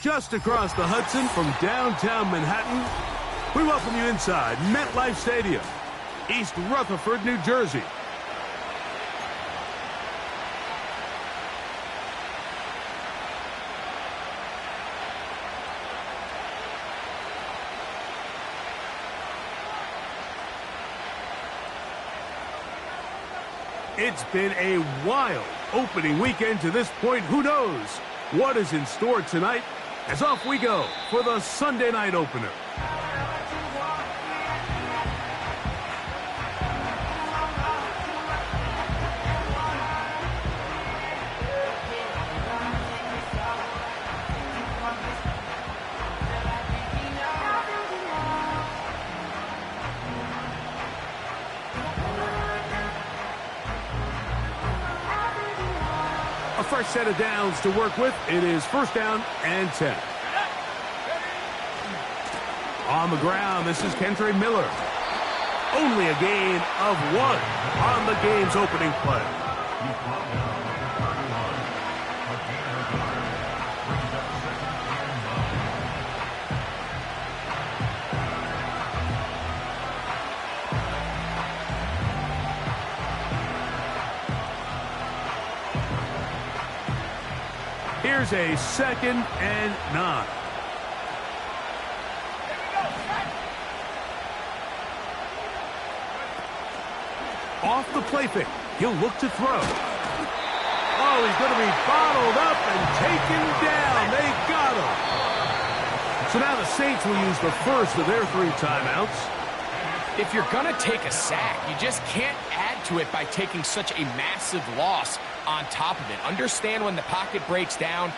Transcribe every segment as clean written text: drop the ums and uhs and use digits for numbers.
Just across the Hudson from downtown Manhattan, we welcome you inside MetLife Stadium, East Rutherford, New Jersey. It's been a wild opening weekend to this point. Who knows what is in store tonight, as off we go for the Sunday night opener. A fresh set of downs to work with. It is first down and 10. On the ground, this is Kendre Miller. Only a gain of 1 on the game's opening play. Here's a 2nd and 9. Off the play fake. He'll look to throw. Oh, he's going to be bottled up and taken down. They got him. So now the Saints will use the first of their 3 timeouts. If you're going to take a sack, you just can't add to it by taking such a massive loss on top of it. Understand when the pocket breaks down,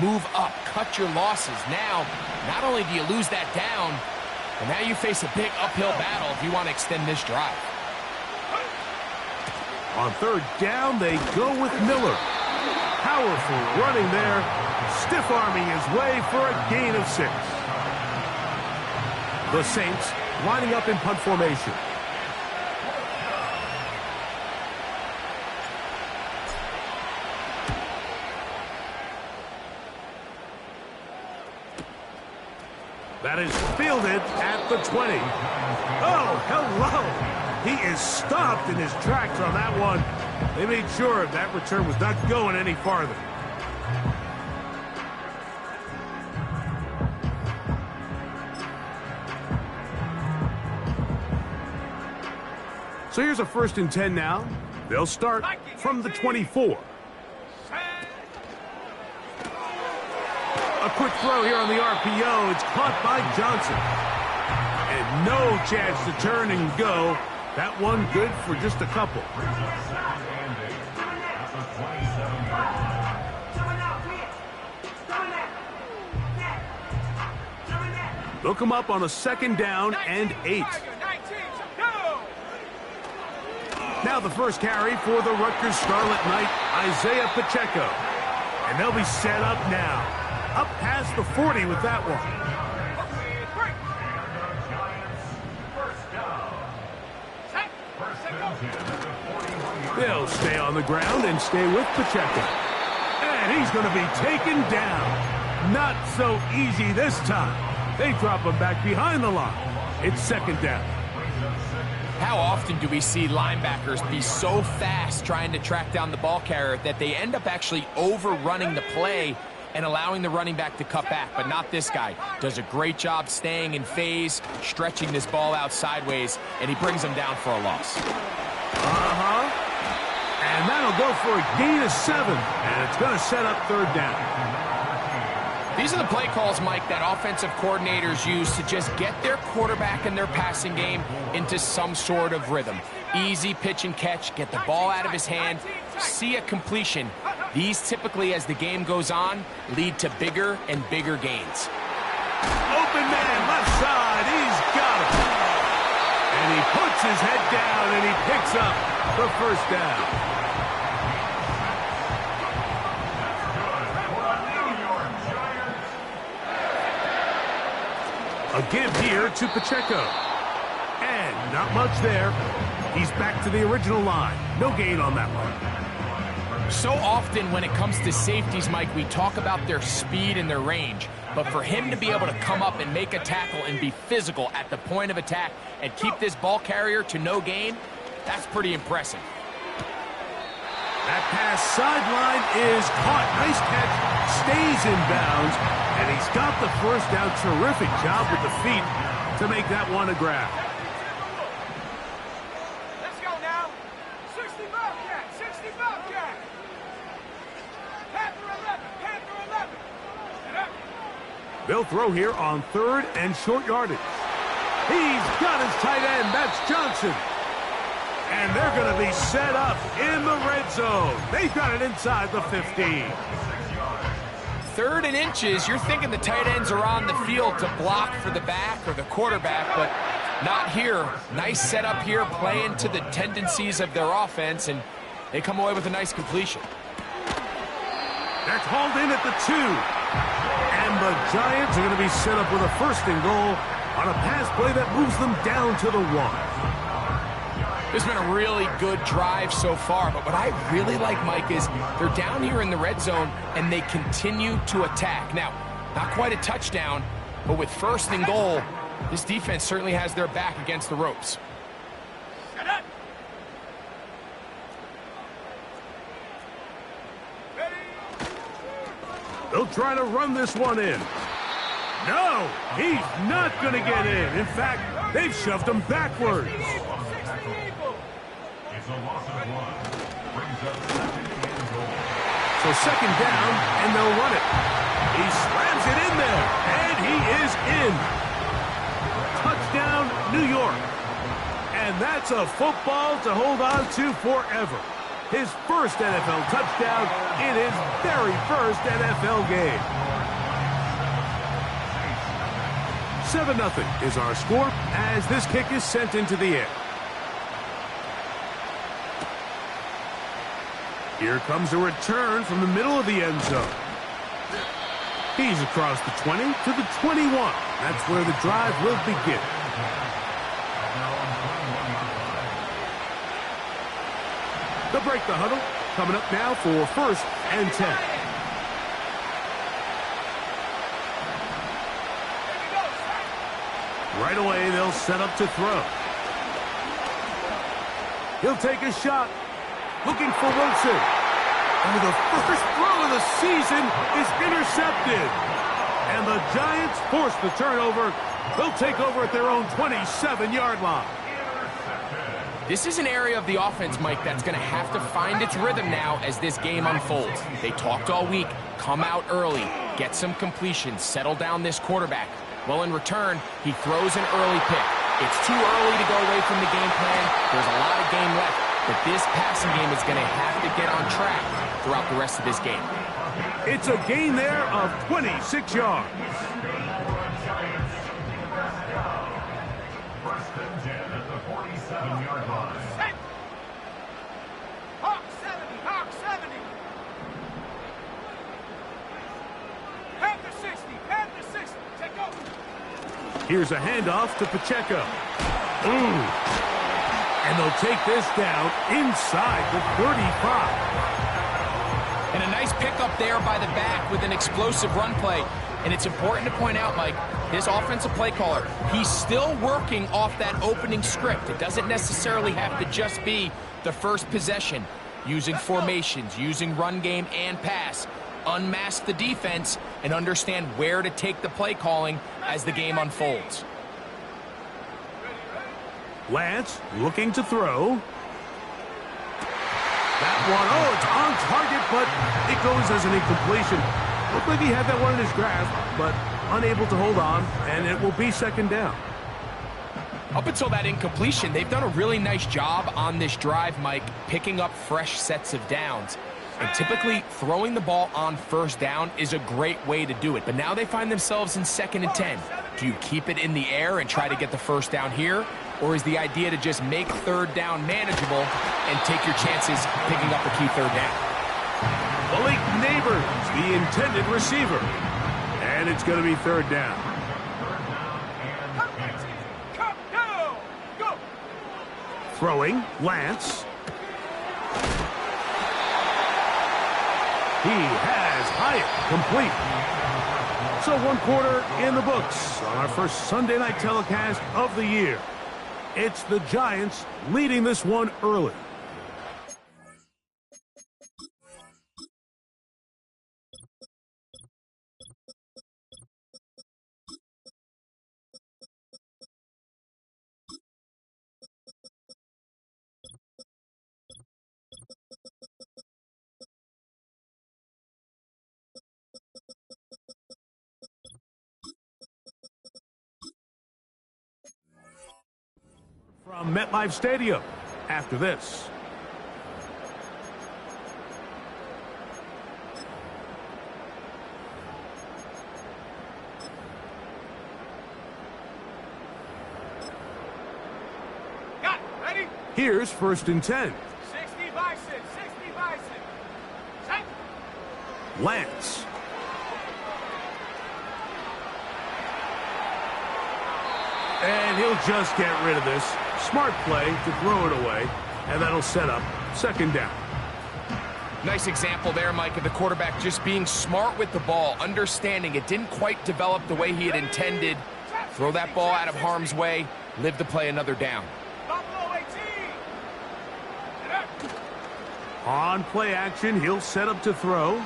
move up, cut your losses. Now, not only do you lose that down, but now you face a big uphill battle if you want to extend this drive. On 3rd down, they go with Miller. Powerful running there, stiff-arming his way for a gain of 6. The Saints lining up in punt formation. That is fielded at the 20. Oh, hello! He is stopped in his tracks on that one. They made sure that return was not going any farther. So here's a 1st and 10 now. They'll start from the 24. A quick throw here on the RPO. It's caught by Johnson. And no chance to turn and go. That one good for just a couple. They'll come up on a 2nd down and 8. Now the first carry for the Rutgers Scarlet Knight, Isaiah Pacheco. And they'll be set up now. Up past the 40 with that one. They'll stay on the ground and stay with Pacheco. And he's going to be taken down. Not so easy this time. They drop him back behind the line. It's 2nd down. How often do we see linebackers be so fast trying to track down the ball carrier that they end up actually overrunning the play and allowing the running back to cut back? But not this guy. Does a great job staying in phase, stretching this ball out sideways, and he brings him down for a loss. And that'll go for a gain of 7. And it's going to set up 3rd down. These are the play calls, Mike, that offensive coordinators use to just get their quarterback and their passing game into some sort of rhythm. Easy pitch and catch, get the ball out of his hand, see a completion. These typically, as the game goes on, lead to bigger and bigger gains. Open man, left side, he's got it. And he puts his head down and he picks up the 1st down. A give here to Pacheco. And not much there. He's back to the original line. No gain on that one. So often when it comes to safeties, Mike, we talk about their speed and their range. but for him to be able to come up and make a tackle and be physical at the point of attack and keep this ball carrier to no gain, that's pretty impressive. That pass sideline is caught. Nice catch. Stays in bounds. And he's got the first down. Terrific job with the feet to make that one a grab. Let's go now. 60 Bobcat. 60 Bobcat. Panther 11. Panther 11. Get up. They'll throw here on 3rd and short yardage. He's got his tight end. That's Johnson. And they're going to be set up in the red zone. They've got it inside the 15. 3rd and inches, you're thinking the tight ends are on the field to block for the back or the quarterback, but not here. Nice setup here, playing to the tendencies of their offense, and they come away with a nice completion. That's hauled in at the 2. And the Giants are going to be set up with a 1st and goal on a pass play that moves them down to the 1. This has been a really good drive so far, but what I really like, Mike, is they're down here in the red zone, and they continue to attack. Now, not quite a touchdown, but with 1st and goal, this defense certainly has their back against the ropes. Shut up. They'll try to run this one in. No, he's not going to get in. In fact, they've shoved him backwards. So 2nd down, and they'll run it. He slams it in there, and he is in. Touchdown, New York. And that's a football to hold on to forever. His first NFL touchdown in his very first NFL game. 7-0 is our score as this kick is sent into the air. Here comes a return from the middle of the end zone. He's across the 20 to the 21. That's where the drive will begin. They'll break the huddle. Coming up now for 1st and 10. Right away, they'll set up to throw. He'll take a shot. Looking for Wilson. And the first throw of the season is intercepted. And the Giants force the turnover. They'll take over at their own 27-yard line. This is an area of the offense, Mike, that's going to have to find its rhythm now as this game unfolds. They talked all week, come out early, get some completions, settle down this quarterback. Well, in return, he throws an early pick. It's too early to go away from the game plan. There's a lot of game left, but this passing game is going to have to get on track throughout the rest of this game. It's a gain there of 26 yards. Hawk 70, Hawk 70. Panther 60, Panther 60. Take over. Here's a handoff to Pacheco. Ooh. And they'll take this down inside the 35. And a nice pickup there by the back with an explosive run play. And it's important to point out, Mike, this offensive play caller, he's still working off that opening script. It doesn't necessarily have to just be the first possession. Using formations, using run game and pass. Unmask the defense and understand where to take the play calling as the game unfolds. Lance looking to throw. That one, oh, it's on target, but it goes as an incompletion. Looked like he had that one in his grasp, but unable to hold on, and it will be 2nd down. Up until that incompletion, they've done a really nice job on this drive, Mike, picking up fresh sets of downs. And typically, throwing the ball on 1st down is a great way to do it. But now they find themselves in 2nd and 10. Do you keep it in the air and try to get the 1st down here? Or is the idea to just make 3rd down manageable and take your chances picking up a key 3rd down? Malik Neighbors, the intended receiver. And it's going to be 3rd down. Come down. Go. Throwing, Lance. He has Hyatt complete. So one quarter in the books on our first Sunday night telecast of the year. It's the Giants leading this one early. From MetLife Stadium after this. Got it. Ready? Here's 1st and 10. 60 Bison. 60 Bison. Set. Lance. And he'll just get rid of this. Smart play to throw it away, and that'll set up 2nd down. Nice example there, Mike, of the quarterback just being smart with the ball, understanding it didn't quite develop the way he had intended. Throw that ball out of harm's way, live to play another down. Buffalo 18. On play action, he'll set up to throw.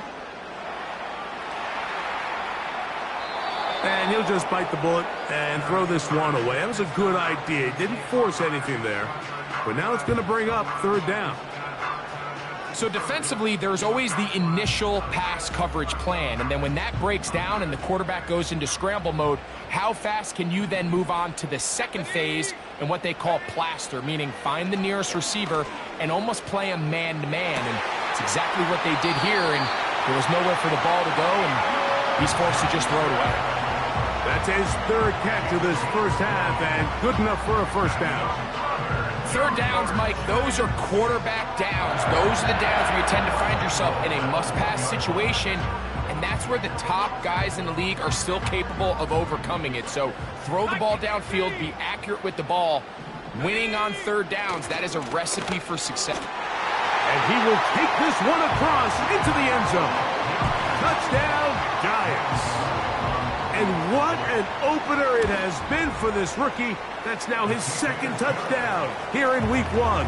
And he'll just bite the bullet and throw this one away. That was a good idea. He didn't force anything there. But now it's going to bring up 3rd down. So defensively, there's always the initial pass coverage plan. And then when that breaks down and the quarterback goes into scramble mode, how fast can you then move on to the second phase and what they call plaster, meaning find the nearest receiver and almost play a man-to-man. And it's exactly what they did here. And there was nowhere for the ball to go, and he's forced to just throw it away. That's his 3rd catch of this first half, and good enough for a 1st down. 3rd downs, Mike, those are quarterback downs. Those are the downs where you tend to find yourself in a must-pass situation, and that's where the top guys in the league are still capable of overcoming it. So throw the ball downfield, be accurate with the ball. Winning on 3rd downs, that is a recipe for success. And he will take this one across into the end zone. Touchdown, Giants. And what an opener it has been for this rookie. That's now his 2nd touchdown here in Week 1.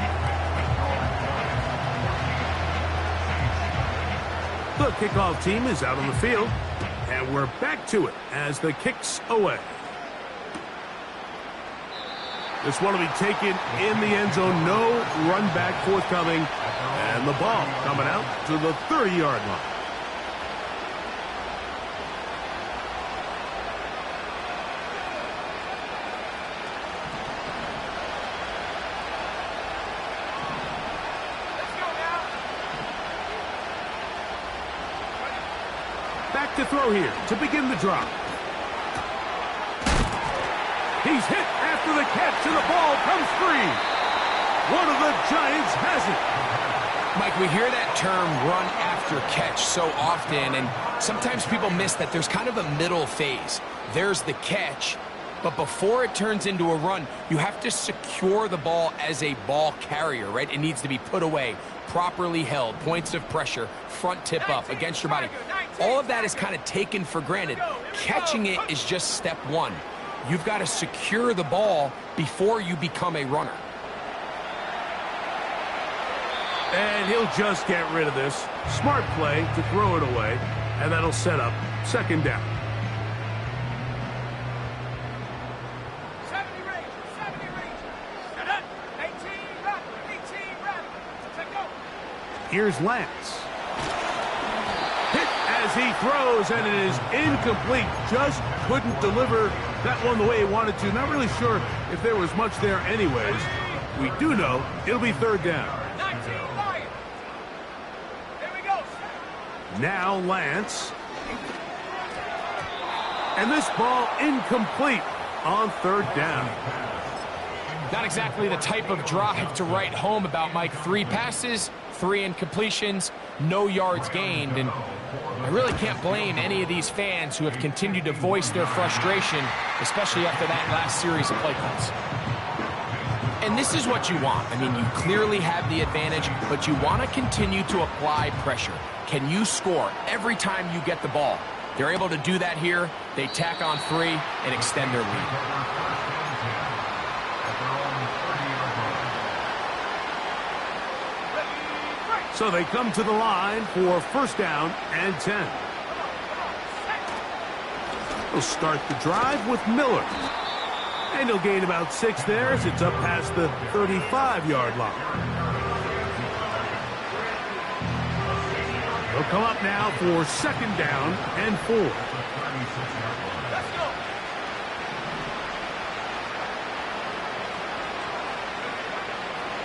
The kickoff team is out on the field, and we're back to it as the kick's away. This one will be taken in the end zone. No run back forthcoming, and the ball coming out to the 30-yard line. To throw here to begin the drop. He's hit after the catch, and the ball comes free. One of the Giants has it. Mike, we hear that term run after catch so often, and sometimes people miss that there's kind of a middle phase. There's the catch, but before it turns into a run, you have to secure the ball as a ball carrier, right? It needs to be put away, properly held, points of pressure, front tip up against your body. All of that is kind of taken for granted. Catching it is just step one. You've got to secure the ball before you become a runner. And he'll just get rid of this. Smart play to throw it away, and that'll set up 2nd down. 70 range. 70 range. Set up. 18 rep. 18 rep. Set go. Here's Lance. Hit as he throws, and it is incomplete. Just couldn't deliver that one the way he wanted to. Not really sure if there was much there anyways. We do know it'll be 3rd down. 19 Lions. Here we go. Now Lance. And this ball incomplete on 3rd down. Not exactly the type of drive to write home about, Mike. 3 passes, 3 incompletions, no yards gained. And I really can't blame any of these fans who have continued to voice their frustration, especially after that last series of play calls. And this is what you want. I mean, you clearly have the advantage, but you want to continue to apply pressure. Can you score every time you get the ball? They're able to do that here. They tack on 3 and extend their lead. So they come to the line for first down and 10. They'll start the drive with Miller. And he'll gain about 6 there as it's up past the 35-yard line. They'll come up now for second down and 4.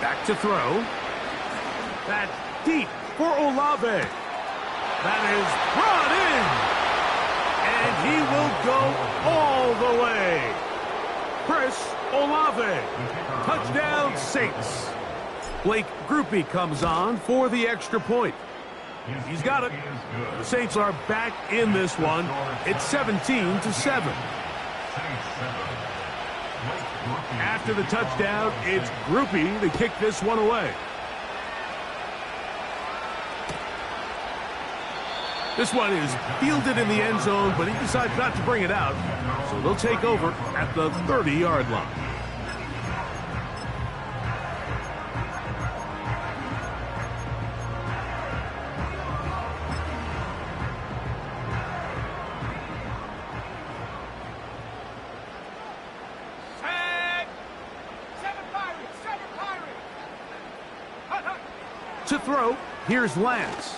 Back to throw. That's deep for Olave. That is brought in. And he will go all the way. Chris Olave. Touchdown Saints. Blake Groupie comes on for the extra point. He's got it. The Saints are back in this one. It's 17-7. After the touchdown, it's Groupie to kick this one away. This one is fielded in the end zone, but he decides not to bring it out. So they'll take over at the 30-yard line. To throw, here's Lance.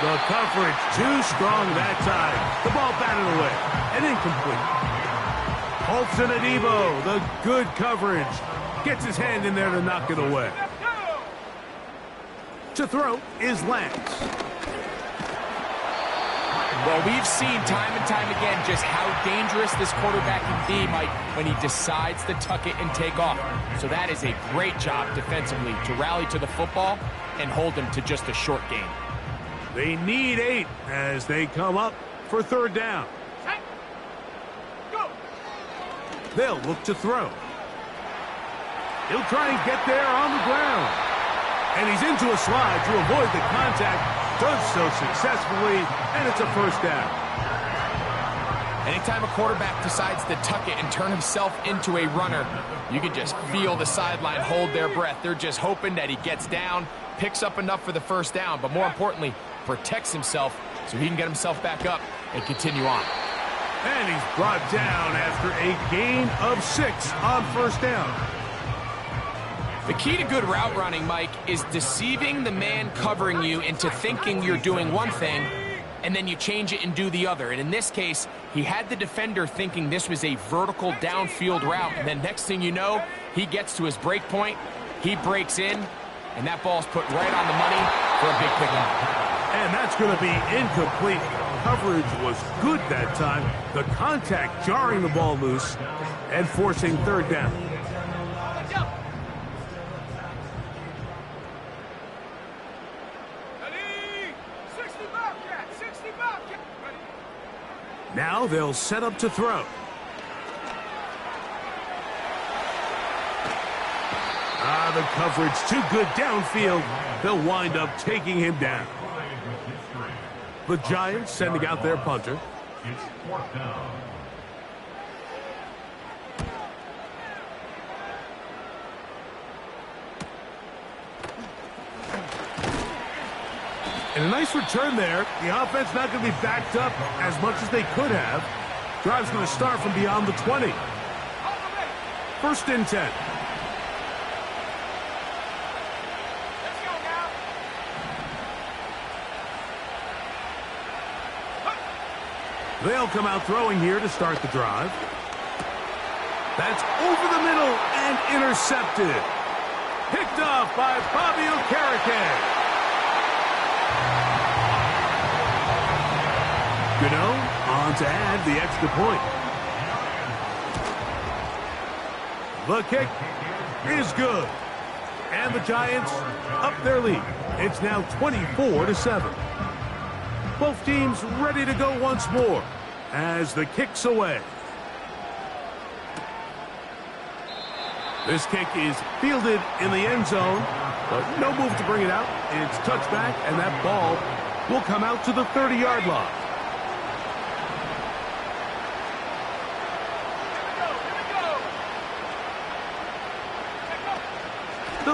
The coverage too strong that time. The ball batted away and incomplete. Holton Adebo, the good coverage. Gets his hand in there to knock it away. To throw is Lance. Well, we've seen time and time again just how dangerous this quarterback can be, Mike, when he decides to tuck it and take off. So that is a great job defensively to rally to the football and hold him to just a short gain. They need 8 as they come up for third down. They'll look to throw. He'll try and get there on the ground. And he's into a slide to avoid the contact. Does so successfully, and it's a first down. Anytime a quarterback decides to tuck it and turn himself into a runner, you can just feel the sideline hold their breath. They're just hoping that he gets down, picks up enough for the first down, but more importantly, protects himself so he can get himself back up and continue on. And he's brought down after a gain of 6 on first down. The key to good route running, Mike, is deceiving the man covering you into thinking you're doing one thing, and then you change it and do the other. And in this case, he had the defender thinking this was a vertical downfield route, and then next thing you know, he gets to his break point, he breaks in, and that ball's put right on the money for a big pickup. And that's going to be incomplete. Coverage was good that time. The contact jarring the ball loose and forcing third down. Now they'll set up to throw. The coverage too good downfield. They'll wind up taking him down. The Giants sending out their punter. It's fourth down. And a nice return there. The offense not going to be backed up as much as they could have. Drive's going to start from beyond the 20. First and 10. They'll come out throwing here to start the drive. That's over the middle and intercepted. Picked off by Bobby Okereke. Gano on to add the extra point. The kick is good. And the Giants up their lead. It's now 24-7. Both teams ready to go once more as the kick's away. This kick is fielded in the end zone, but no move to bring it out. It's touchback, and that ball will come out to the 30-yard line.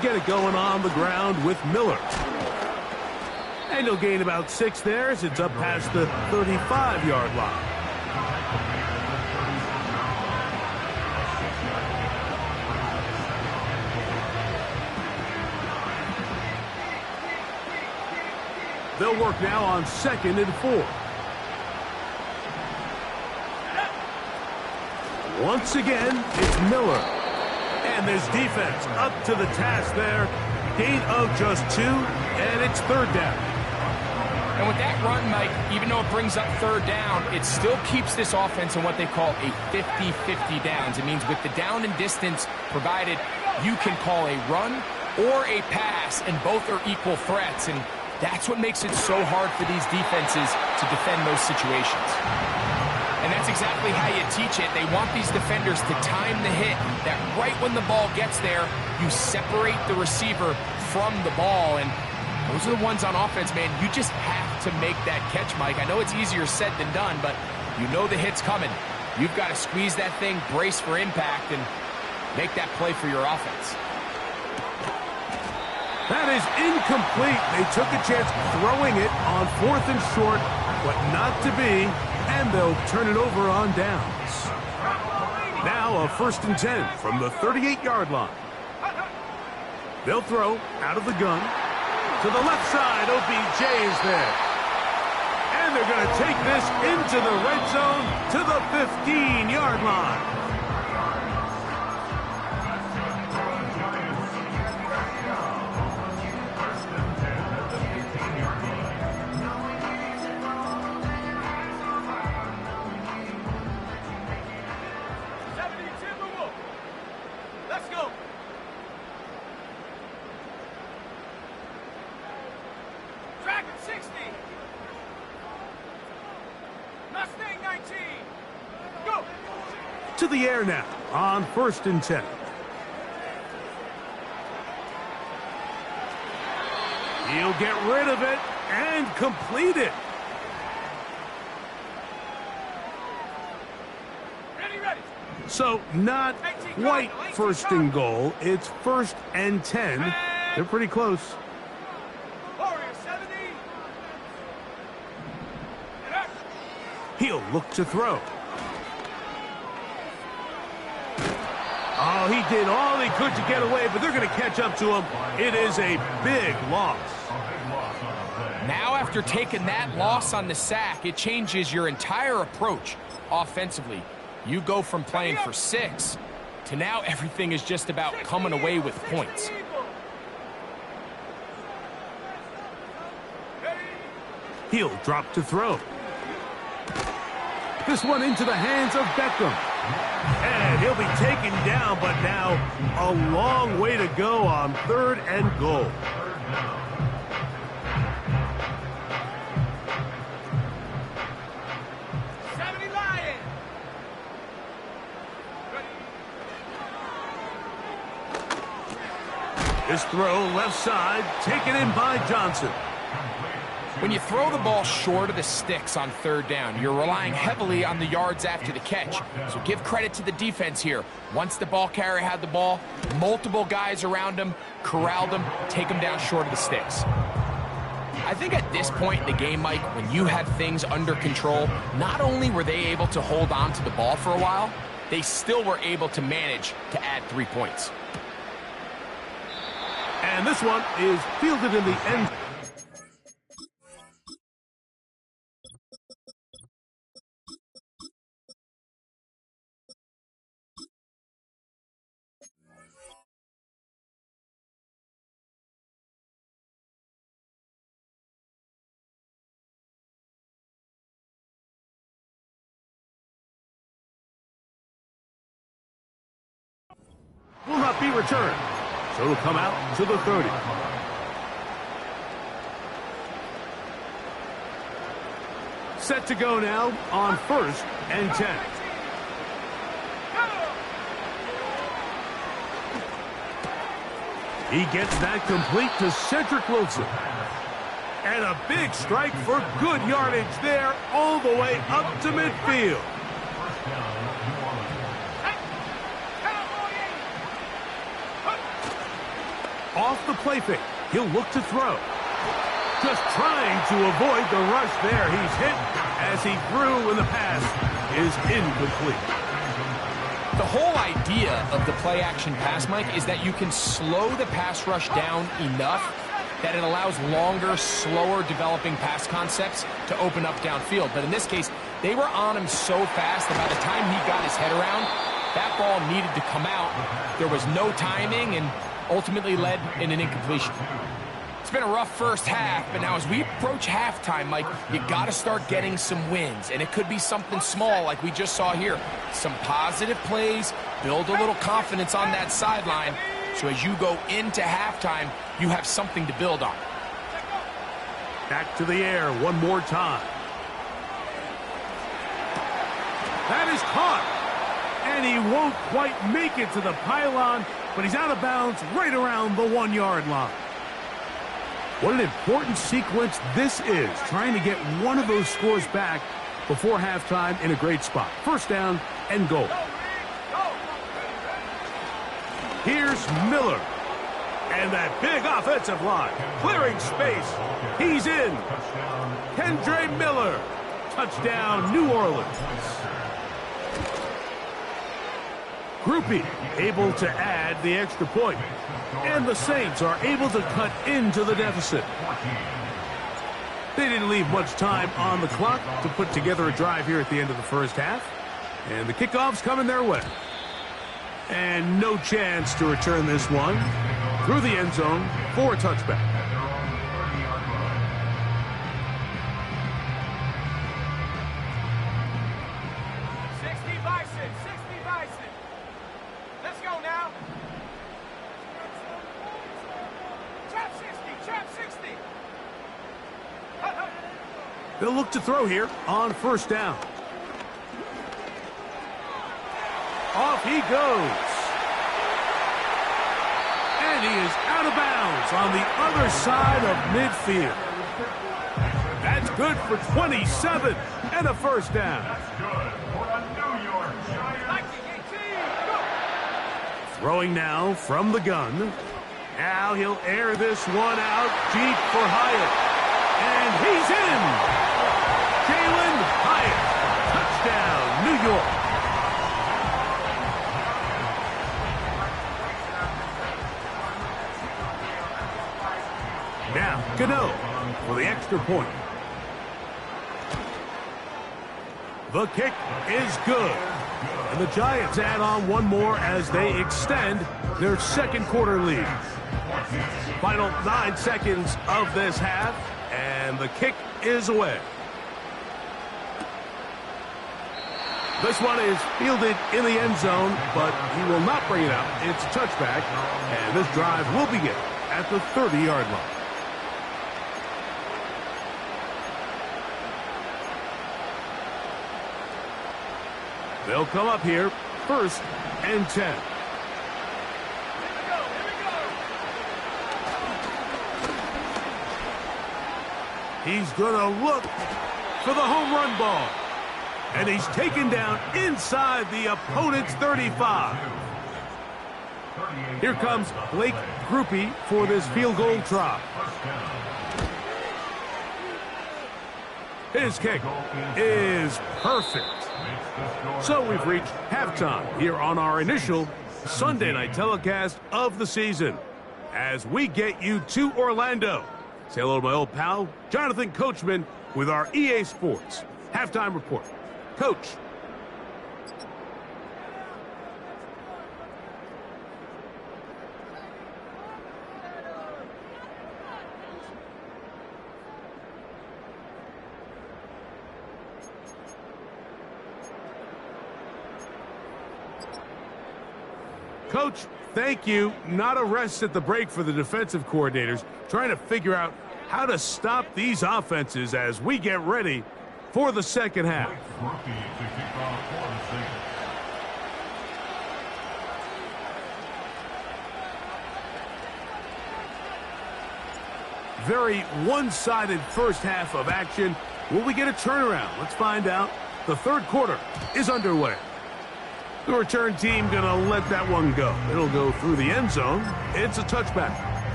get it going on the ground with Miller. And he'll gain about 6 there as it's up past the 35-yard line. They'll work now on 2nd and 4. Once again, it's Miller. And this defense up to the task there. Gain of just 2, and it's 3rd down. And with that run, Mike, even though it brings up 3rd down, it still keeps this offense in what they call a 50-50 downs. It means with the down and distance provided, you can call a run or a pass, and both are equal threats. And that's what makes it so hard for these defenses to defend those situations. And that's exactly how you teach it. They want these defenders to time the hit, that right when the ball gets there, you separate the receiver from the ball. And those are the ones on offense, man. You just have to make that catch, Mike. I know it's easier said than done, but you know the hit's coming. You've got to squeeze that thing, brace for impact, and make that play for your offense. That is incomplete. They took a chance throwing it on 4th and short, but not to be, and they'll turn it over on downs. Now a 1st and 10 from the 38-yard line. They'll throw out of the gun. To the left side, OBJ is there. And they're going to take this into the red zone to the 15-yard line. Let's go. Dragon 60. Mustang 19. Go. To the air now on 1st and 10. He'll get rid of it and complete it. Ready. So not quite 1st and goal. It's 1st and 10. They're pretty close. Warrior 70. He'll look to throw. Oh, he did all he could to get away, but they're going to catch up to him. It is a big loss. Now, after taking that loss on the sack, it changes your entire approach offensively. You go from playing for 6 to now everything is just about coming away with points. He'll drop to throw. This one into the hands of Beckham. And he'll be taken down, but now a long way to go on 3rd and goal. This throw left side, taken in by Johnson. When you throw the ball short of the sticks on 3rd down, you're relying heavily on the yards after the catch. So give credit to the defense here. Once the ball carrier had the ball, multiple guys around him, corralled him, take him down short of the sticks. I think at this point in the game, Mike, when you have things under control, not only were they able to hold on to the ball for a while, they still were able to manage to add 3 points. And this one is fielded in the end. Will not be returned. So it'll come out to the 30. Set to go now on 1st and 10. He gets that complete to Cedric Wilson. And a big strike for good yardage there all the way up to midfield. off the play fake. He'll look to throw. Just trying to avoid the rush there. He's hit as he threw when the pass is incomplete. The whole idea of the play-action pass, Mike, is that you can slow the pass rush down enough that it allows longer, slower developing pass concepts to open up downfield. But in this case, they were on him so fast that by the time he got his head around, that ball needed to come out. There was no timing and ultimately led in an incompletion. It's been a rough first half, but now as we approach halftime, Mike, you got to start getting some wins. And it could be something small like we just saw here. Some positive plays, build a little confidence on that sideline. So as you go into halftime, you have something to build on. Back to the air one more time. That is caught. And he won't quite make it to the pylon, but he's out of bounds right around the 1-yard line. What an important sequence this is, trying to get one of those scores back before halftime in a great spot. First down and goal. Here's Miller. And that big offensive line, clearing space. He's in. Kendre Miller. Touchdown, New Orleans. Groupie able to add the extra point. And the Saints are able to cut into the deficit. They didn't leave much time on the clock to put together a drive here at the end of the first half. And the kickoff's coming their way. And no chance to return this one through the end zone for a touchback. They'll look to throw here on first down. Off he goes. And he is out of bounds on the other side of midfield. That's good for 27 and a first down. Throwing now from the gun. Now he'll air this one out deep for Hyatt. And he's in. Jalen Hyatt. Touchdown, New York. Now, Gano for the extra point. The kick is good. And the Giants add on one more as they extend their second quarter lead. Final 9 seconds of this half, and the kick is away. This one is fielded in the end zone, but he will not bring it out. It's a touchback, and this drive will begin at the 30-yard line. They'll come up here, 1st and 10. He's going to look for the home run ball. And he's taken down inside the opponent's 35. Here comes Blake Groupie for this field goal try. His kick is perfect. So we've reached halftime here on our initial Sunday night telecast of the season. As we get you to Orlando. Say hello to my old pal, Jonathan Coachman, with our EA Sports halftime report. Coach. Coach, thank you. Not a rest at the break for the defensive coordinators, trying to figure out how to stop these offenses as we get ready for the second half. Very one-sided first half of action. Will we get a turnaround? Let's find out. The third quarter is underway. The return team going to let that one go. It'll go through the end zone. It's a touchback.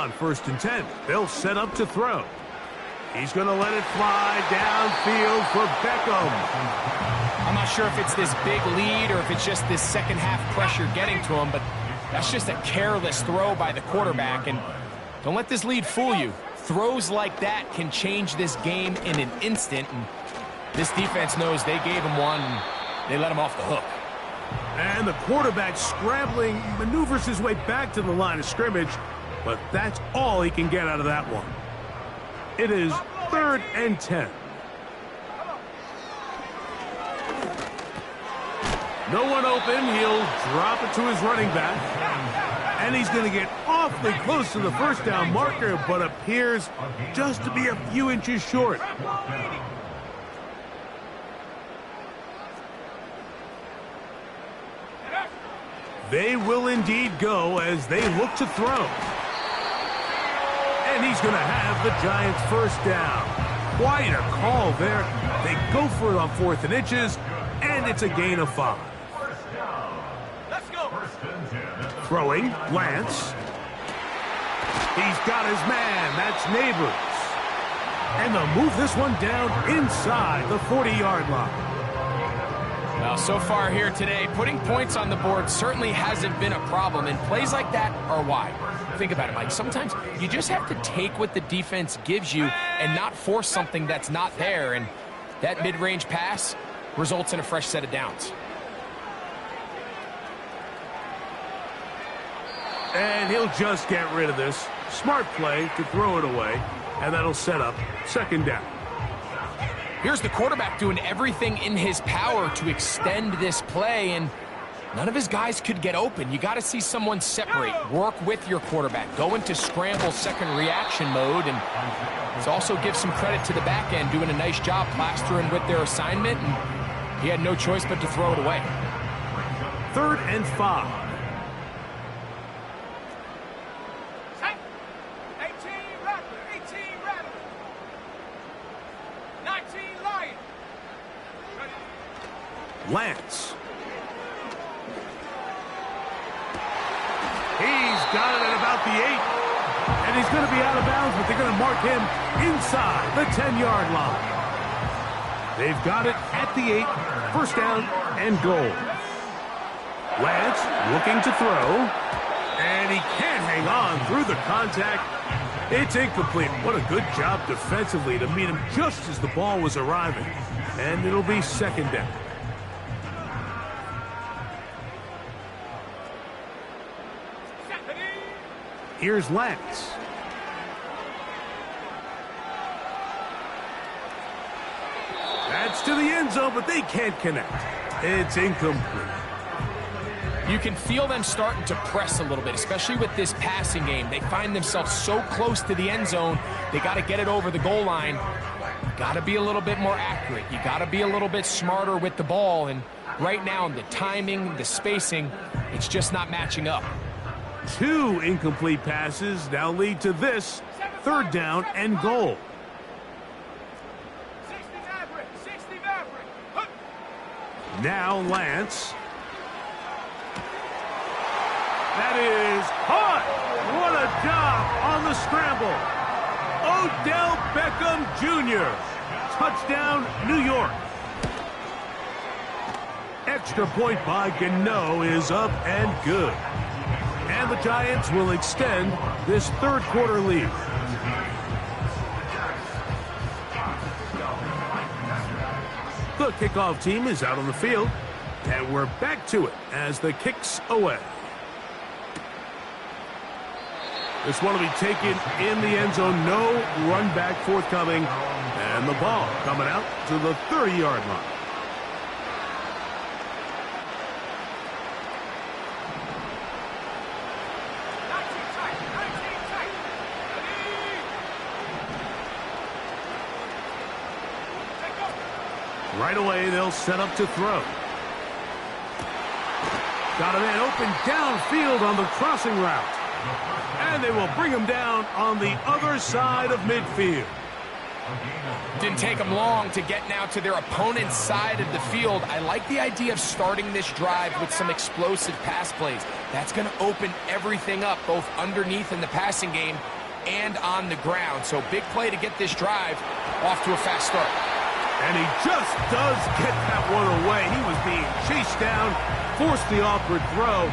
On 1st and 10, they'll set up to throw. He's going to let it fly downfield for Beckham. I'm not sure if it's this big lead or if it's just this second half pressure getting to him, but that's just a careless throw by the quarterback. And don't let this lead fool you. Throws like that can change this game in an instant. And this defense knows they gave him one, and they let him off the hook. And the quarterback scrambling, maneuvers his way back to the line of scrimmage, but that's all he can get out of that one. It is 3rd and 10. No one open. He'll drop it to his running back. And he's going to get awfully close to the first down marker, but appears just to be a few inches short. They will indeed go as they look to throw. And he's going to have the Giants first down. Quite a call there. They go for it on 4th and inches, and it's a gain of 5. Let's go. Throwing, Lance. He's got his man. That's Neighbors. And they'll move this one down inside the 40-yard line. Well, so far here today, putting points on the board certainly hasn't been a problem, and plays like that are why. Think about it, Mike. Sometimes you just have to take what the defense gives you and not force something that's not there, and that mid-range pass results in a fresh set of downs. And he'll just get rid of this. Smart play to throw it away, and that'll set up 2nd down. Here's the quarterback doing everything in his power to extend this play, and none of his guys could get open. You got to see someone separate, work with your quarterback, go into scramble second reaction mode, and let's also give some credit to the back end doing a nice job plastering with their assignment, and he had no choice but to throw it away. 3rd and 5. 19 Lions. Lance. He's got it at about the 8. And he's going to be out of bounds, but they're going to mark him inside the 10-yard line. They've got it at the 8. 1st down and goal. Lance looking to throw. And he can't hang on through the contact. It's incomplete. What a good job defensively to meet him just as the ball was arriving. And it'll be 2nd down. Here's Lance. That's to the end zone, but they can't connect. It's incomplete. You can feel them starting to press a little bit, especially with this passing game. They find themselves so close to the end zone, they got to get it over the goal line. You got to be a little bit more accurate. You got to be a little bit smarter with the ball. And right now, the timing, the spacing, it's just not matching up. 2 incomplete passes now lead to this 3rd down and goal. 60 Maverick. Now Lance. That is caught. What a job on the scramble. Odell Beckham Jr. Touchdown, New York. Extra point by Gano is up and good. And the Giants will extend this 3rd quarter lead. The kickoff team is out on the field. And we're back to it as the kick's away. This one will be taken in the end zone. No run back forthcoming. And the ball coming out to the 30-yard line. Right away, they'll set up to throw. Got a man open downfield on the crossing route. And they will bring him down on the other side of midfield. Didn't take them long to get now to their opponent's side of the field. I like the idea of starting this drive with some explosive pass plays. That's going to open everything up, both underneath in the passing game and on the ground. So big play to get this drive off to a fast start. And he just does get that one away. He was being chased down, forced the awkward throw.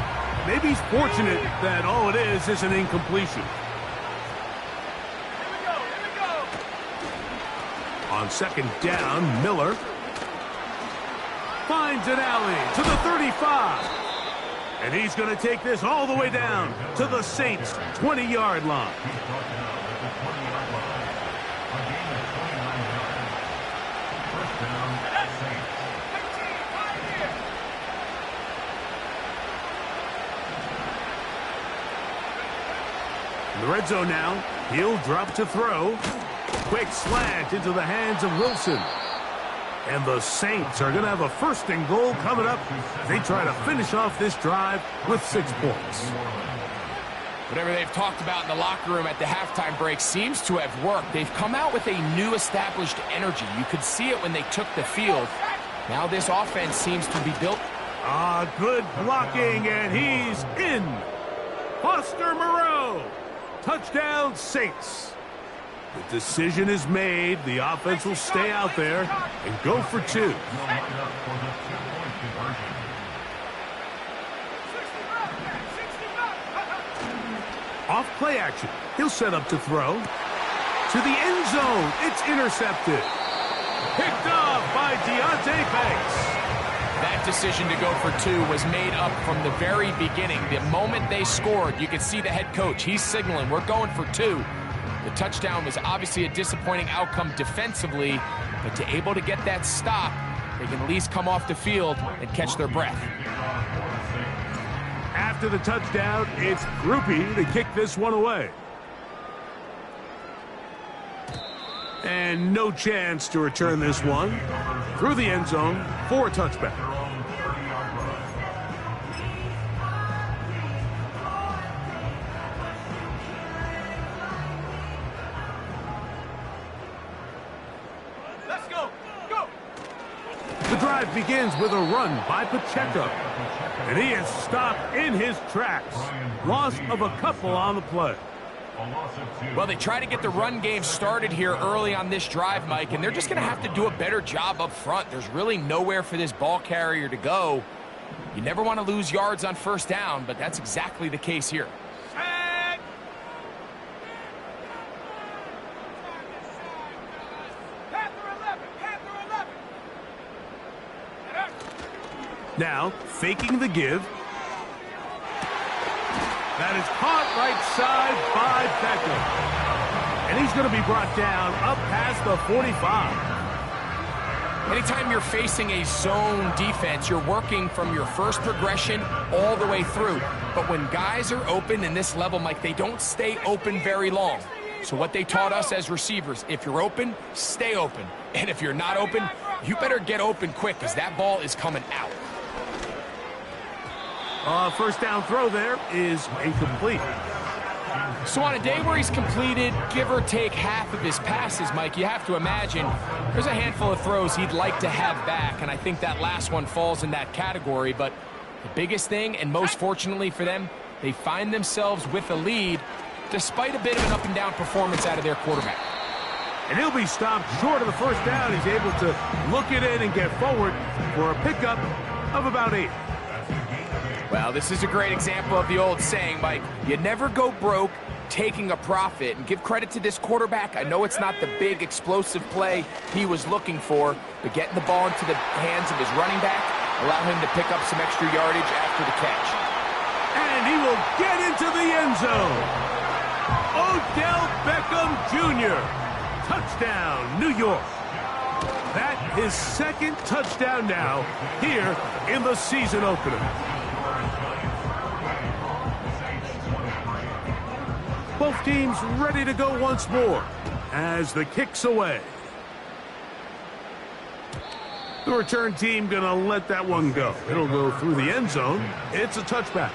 Maybe he's fortunate that all it is an incompletion. On second down, Miller finds an alley to the 35. And he's going to take this all the way down to the Saints' 20-yard line. In the red zone now, he'll drop to throw. Quick slant into the hands of Wilson. And the Saints are going to have a first and goal coming up as they try to finish off this drive with 6 points. Whatever they've talked about in the locker room at the halftime break seems to have worked. They've come out with a new established energy. You could see it when they took the field. Now this offense seems to be built. Good blocking, and he's in. Foster Moreau. Touchdown, Saints. The decision is made. The offense will stay out there and go for 2. Off play action. He'll set up to throw. To the end zone. It's intercepted. Picked off by Deontay Banks. That decision to go for 2 was made up from the very beginning. The moment they scored, you could see the head coach. He's signaling, we're going for 2. The touchdown was obviously a disappointing outcome defensively, but to able to get that stop, they can at least come off the field and catch their breath. After the touchdown, it's Groupie to kick this one away. And no chance to return this one. Through the end zone for a touchback. Let's go. Go. The drive begins with a run by Pacheco. And he is stopped in his tracks. Loss of a couple on the play. Well, they try to get the run game started here early on this drive, Mike, and they're just going to have to do a better job up front. There's really nowhere for this ball carrier to go. You never want to lose yards on first down, but that's exactly the case here. And Panther 11. Panther 11. Now, faking the give. That is caught right side by Beckham. And he's going to be brought down up past the 45. Anytime you're facing a zone defense, you're working from your first progression all the way through. But when guys are open in this level, Mike, they don't stay open very long. So what they taught us as receivers, if you're open, stay open. And if you're not open, you better get open quick because that ball is coming out. First down throw there is incomplete. So on a day where he's completed, give or take half of his passes, Mike, you have to imagine there's a handful of throws he'd like to have back, and I think that last one falls in that category. But the biggest thing, and most fortunately for them, they find themselves with a lead despite a bit of an up-and-down performance out of their quarterback. And he'll be stopped short of the first down. He's able to look it in and get forward for a pickup of about 8. Well, this is a great example of the old saying, Mike, you never go broke taking a profit. And give credit to this quarterback. I know it's not the big explosive play he was looking for, but getting the ball into the hands of his running back allow him to pick up some extra yardage after the catch. And he will get into the end zone. Odell Beckham Jr. Touchdown, New York. That is second touchdown now here in the season opener. Both teams ready to go once more as the kick's away. The return team going to let that one go. It'll go through the end zone. It's a touchback.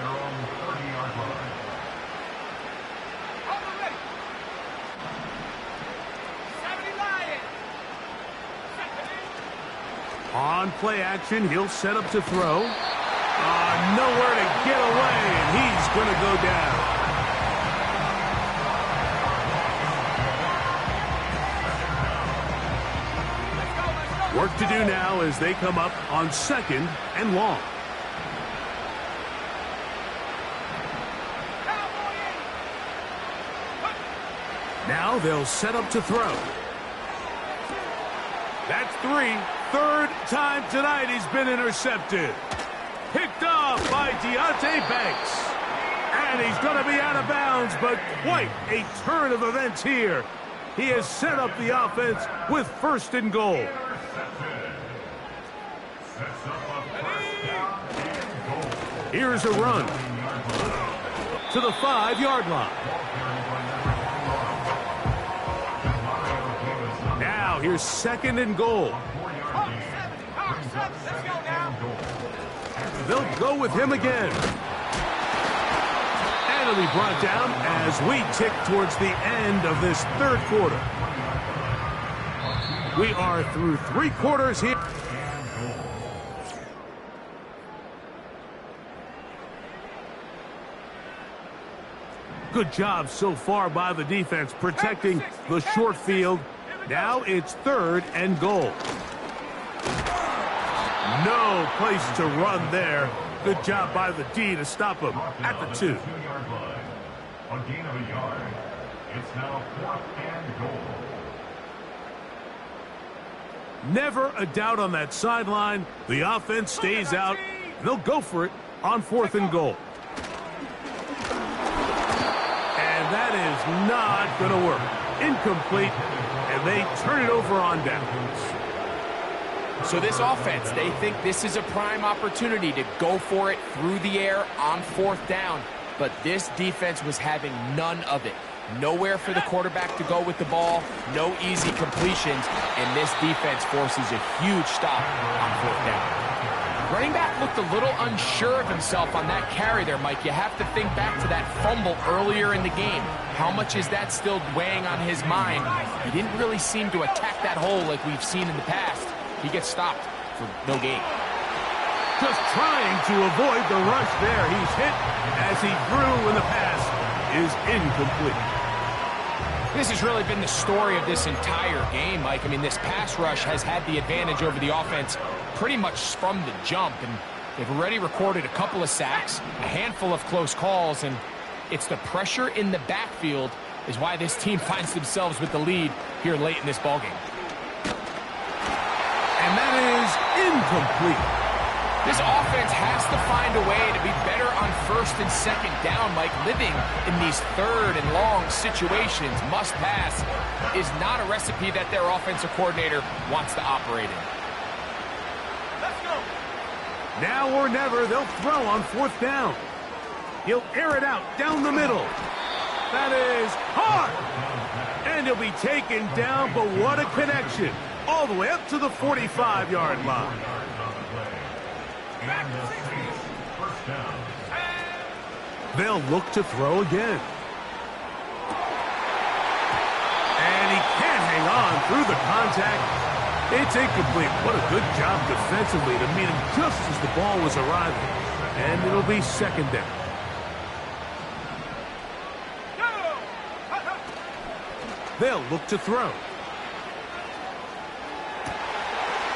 On play action, he'll set up to throw. Nowhere to get away, and he's going to go down. Work to do now as they come up on 2nd and long. Now they'll set up to throw. That's 3. Third time tonight he's been intercepted. Picked off by Deontay Banks. And he's going to be out of bounds, but quite a turn of events here. He has set up the offense with 1st and goal. Here's a run to the 5-yard line. Now here's 2nd and goal. They'll go with him again. And it'll be brought down as we tick towards the end of this 3rd quarter. We are through 3 quarters here. Good job so far by the defense protecting the short field. Now it's 3rd and goal. No place to run there. Good job by the D to stop him at the 2. A gain of a yard. It's now 4th and goal. Never a doubt on that sideline. The offense stays out. They'll go for it on 4th and goal. And that is not going to work. Incomplete, and they turn it over on downs. So this offense, they think this is a prime opportunity to go for it through the air on 4th down. But this defense was having none of it. Nowhere for the quarterback to go with the ball, no easy completions, and this defense forces a huge stop on 4th down. Running back looked a little unsure of himself on that carry there, Mike. You have to think back to that fumble earlier in the game. How much is that still weighing on his mind? He didn't really seem to attack that hole like we've seen in the past. He gets stopped for no gain. Just trying to avoid the rush there. He's hit as he threw, and the pass is incomplete. This has really been the story of this entire game, Mike. I mean, this pass rush has had the advantage over the offense pretty much from the jump, and they've already recorded a couple of sacks, a handful of close calls, and it's the pressure in the backfield is why this team finds themselves with the lead here late in this ballgame. And that is incomplete. This offense has to find a way to be better on 1st and 2nd down, Mike. Living in these 3rd and long situations, must pass, is not a recipe that their offensive coordinator wants to operate in. Let's go. Now or never, they'll throw on 4th down. He'll air it out down the middle. That is hard. And he'll be taken down, but what a connection. All the way up to the 45-yard line. They'll look to throw again. And he can't hang on through the contact. It's incomplete. What a good job defensively to meet him just as the ball was arriving. And it'll be 2nd down. They'll look to throw.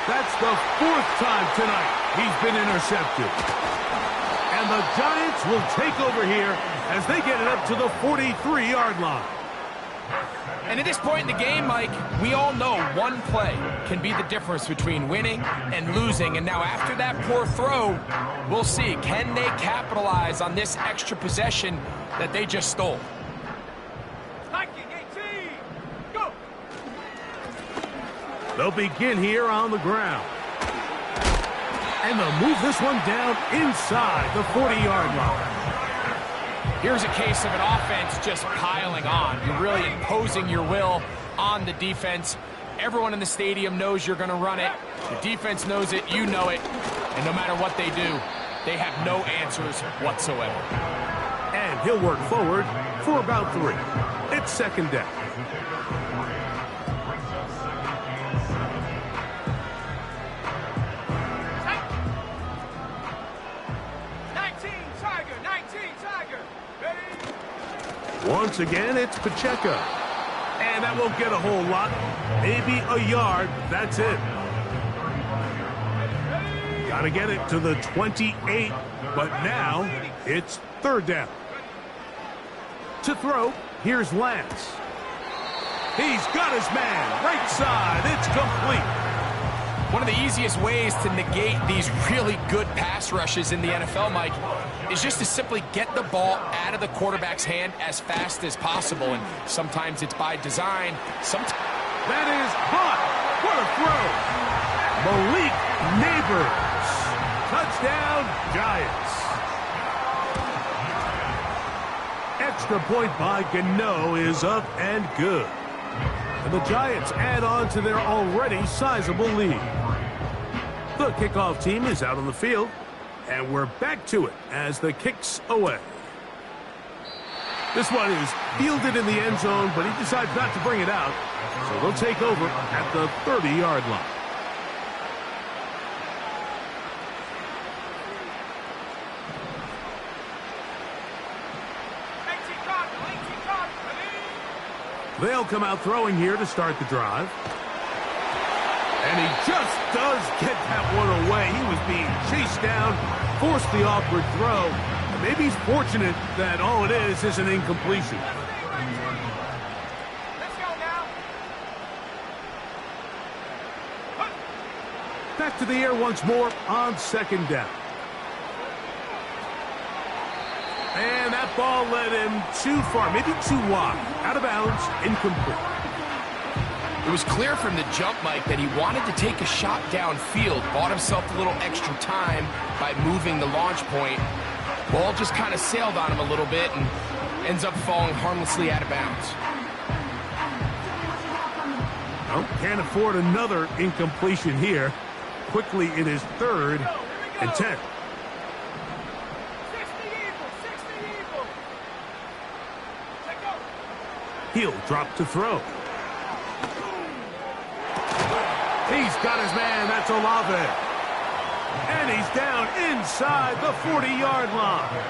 That's the 4th time tonight he's been intercepted. And the Giants will take over here as they get it up to the 43-yard line. And at this point in the game, Mike, we all know one play can be the difference between winning and losing. And now after that poor throw, we'll see, can they capitalize on this extra possession that they just stole? They'll begin here on the ground. And they'll move this one down inside the 40-yard line. Here's a case of an offense just piling on. You're really imposing your will on the defense. Everyone in the stadium knows you're going to run it. The defense knows it, you know it. And no matter what they do, they have no answers whatsoever. And he'll work forward for about 3. It's 2nd down. once again, it's Pacheco. And that won't get a whole lot. Maybe a yard. That's it. Got to get it to the 28, but now it's third down. To throw, here's Lance. He's got his man, right side. It's complete. One of the easiest ways to negate these really good pass rushes in the NFL, Mike, is just to simply get the ball out of the quarterback's hand as fast as possible. And sometimes it's by design. That is hot. What a throw. Malik Neighbors. Touchdown, Giants. Extra point by Gano is up and good. And the Giants add on to their already sizable lead. The kickoff team is out on the field, and we're back to it as the kick's away. This one is fielded in the end zone, but he decides not to bring it out, so they'll take over at the 30-yard line. They'll come out throwing here to start the drive. And he just does get that one away. He was being chased down, forced the awkward throw. And maybe he's fortunate that all it is an incompletion. Let's go now. Back to the air once more on second down. And that ball led him too far, maybe too wide. Out of bounds, incomplete. It was clear from the jump, Mike, that he wanted to take a shot downfield, bought himself a little extra time by moving the launch point. Ball just kind of sailed on him a little bit and ends up falling harmlessly out of bounds. Well, can't afford another incompletion here. Quickly, it is third and 10. He'll drop to throw. He's got his man. That's Olave. And he's down inside the 40-yard line.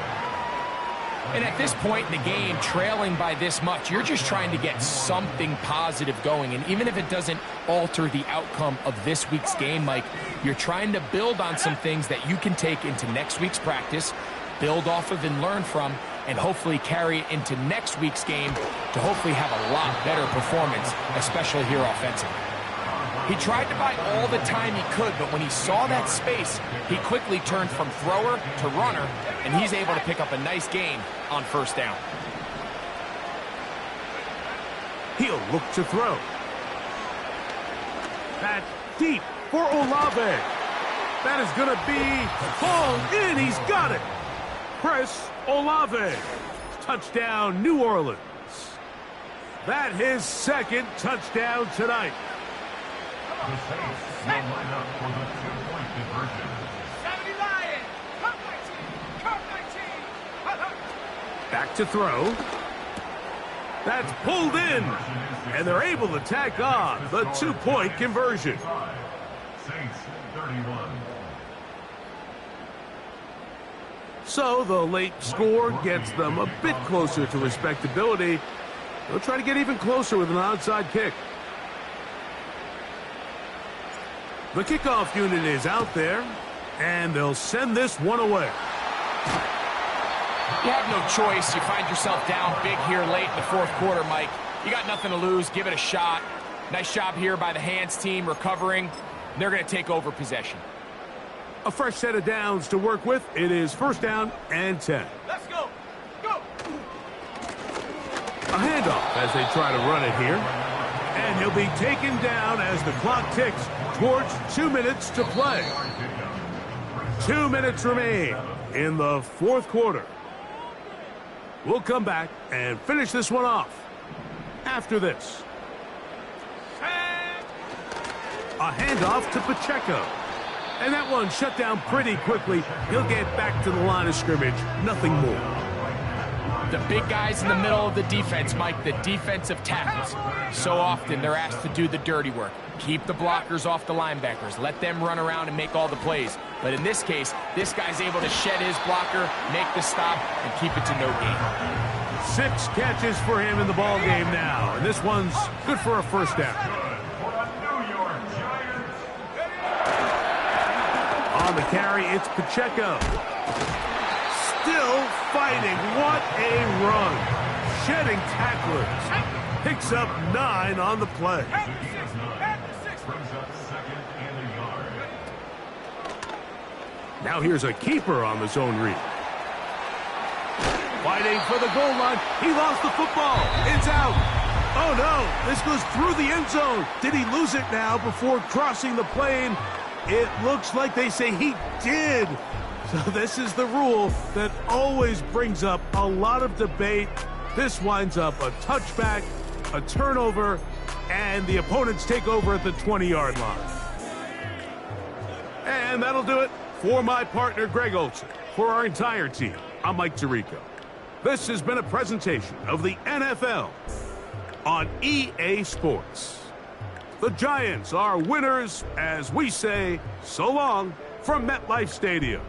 And at this point in the game, trailing by this much, you're just trying to get something positive going. And even if it doesn't alter the outcome of this week's game, Mike, you're trying to build on some things that you can take into next week's practice, build off of and learn from, and hopefully carry it into next week's game to hopefully have a lot better performance, especially here offensively. He tried to buy all the time he could, but when he saw that space, he quickly turned from thrower to runner, and he's able to pick up a nice gain on first down. He'll look to throw. That deep for Olave. That is going to be hauled in. He's got it. Chris Olave. Touchdown, New Orleans. That his second touchdown tonight. The Saints will line up for the two-point conversion. 70 Lions. Come 19. Come 19. Back to throw. That's pulled in. And they're able to tack on the two-point conversion. Saints 31. So the late score gets them a bit closer to respectability. They'll try to get even closer with an onside kick. The kickoff unit is out there, and they'll send this one away. You have no choice. You find yourself down big here late in the fourth quarter, Mike. You got nothing to lose. Give it a shot. Nice job here by the hands team recovering. They're going to take over possession. A fresh set of downs to work with. It is first down and 10. Let's go. Go. A handoff as they try to run it here. And he'll be taken down as the clock ticks towards 2 minutes to play. 2 minutes remain in the fourth quarter. We'll come back and finish this one off after this. A handoff to Pacheco. And that one shut down pretty quickly. He'll get back to the line of scrimmage. Nothing more. The big guys in the middle of the defense, Mike, the defensive tackles. So often they're asked to do the dirty work. Keep the blockers off the linebackers. Let them run around and make all the plays. But in this case, this guy's able to shed his blocker, make the stop, and keep it to no gain. 6 catches for him in the ball game now, and this one's good for a first down. For the New York Giants. On the carry, it's Pacheco. Still fighting. What a run. Shedding tacklers. Picks up 9 on the play. Brings up second and a yard. Now here's a keeper on the zone read. Fighting for the goal line. He lost the football. It's out. Oh, no. This goes through the end zone. Did he lose it now before crossing the plane? It looks like they say he did. So this is the rule that always brings up a lot of debate. This winds up a touchback, a turnover, and the opponents take over at the 20-yard line. And that'll do it for my partner, Greg Olson. For our entire team, I'm Mike Tirico. This has been a presentation of the NFL on EA Sports. The Giants are winners as we say so long from MetLife Stadium.